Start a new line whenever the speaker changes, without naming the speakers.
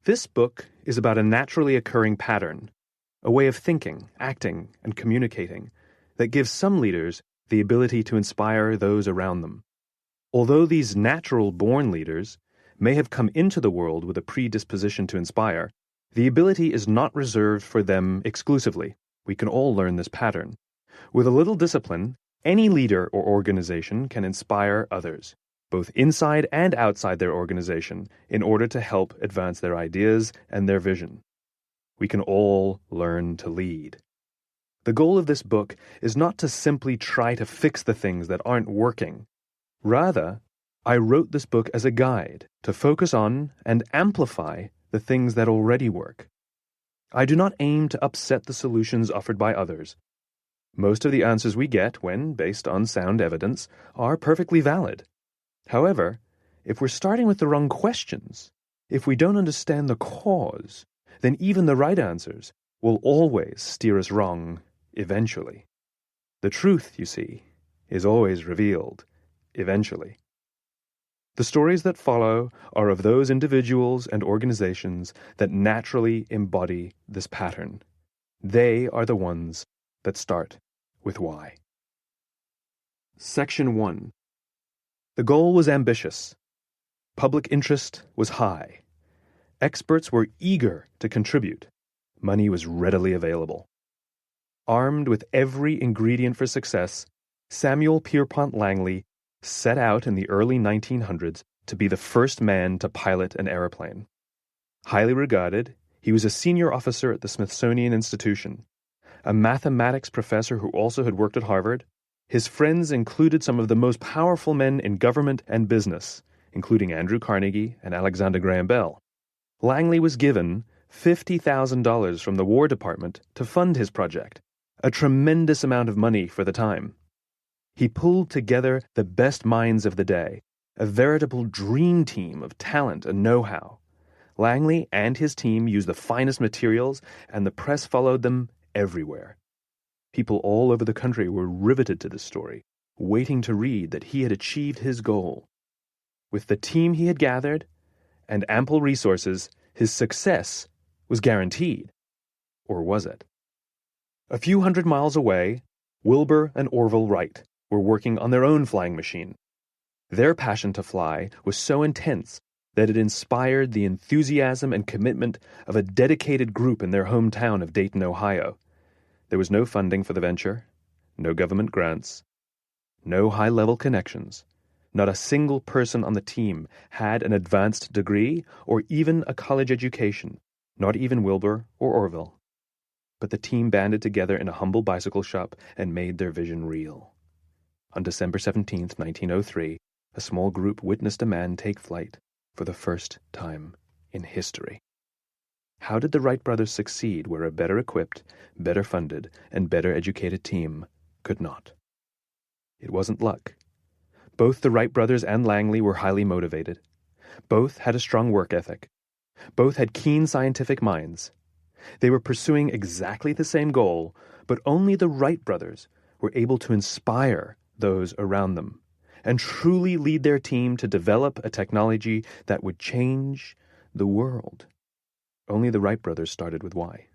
This book is about a naturally occurring pattern, a way of thinking, acting, and communicating that gives some leaders the ability to inspire those around them. Although these natural-born leaders may have come into the world with a predisposition to inspire, the ability is not reserved for them exclusively. We can all learn this pattern. With a little discipline, any leader or organization can inspire others, both inside and outside their organization, in order to help advance their ideas and their vision. We can all learn to lead. The goal of this book is not to simply try to fix the things that aren't working. Rather, I wrote this book as a guide to focus on and amplify the things that already work. I do not aim to upset the solutions offered by others. Most of the answers we get, when based on sound evidence, are perfectly valid. However, if we're starting with the wrong questions, if we don't understand the cause, then even the right answers will always steer us wrong eventually. The truth, you see, is always revealed eventually. The stories that follow are of those individuals and organizations that naturally embody this pattern. They are the ones that start with why. Section 1. The goal was ambitious. Public interest was high. Experts were eager to contribute. Money was readily available. Armed with every ingredient for success, Samuel Pierpont Langley set out in the early 1900s to be the first man to pilot an airplane. Highly regarded, he was a senior officer at the Smithsonian Institution, a mathematics professor who also had worked at Harvard. His friends included some of the most powerful men in government and business, including Andrew Carnegie and Alexander Graham Bell. Langley was given $50,000 from the War Department to fund his project, a tremendous amount of money for the time. He pulled together the best minds of the day, a veritable dream team of talent and know-how. Langley and his team used the finest materials, and the press followed them everywhere. People all over the country were riveted to this story, waiting to read that he had achieved his goal. With the team he had gathered and ample resources, his success was guaranteed. Or was it? A few hundred miles away, Wilbur and Orville Wright were working on their own flying machine. Their passion to fly was so intense that it inspired the enthusiasm and commitment of a dedicated group in their hometown of Dayton, Ohio. There was no funding for the venture, no government grants, no high-level connections. Not a single person on the team had an advanced degree or even a college education, not even Wilbur or Orville. But the team banded together in a humble bicycle shop and made their vision real. On December 17, 1903, a small group witnessed a man take flight for the first time in history. How did the Wright brothers succeed where a better equipped, better funded, and better educated team could not? It wasn't luck. Both the Wright brothers and Langley were highly motivated. Both had a strong work ethic. Both had keen scientific minds. They were pursuing exactly the same goal, but only the Wright brothers were able to inspire those around them and truly lead their team to develop a technology that would change the world. Only the Wright brothers started with why.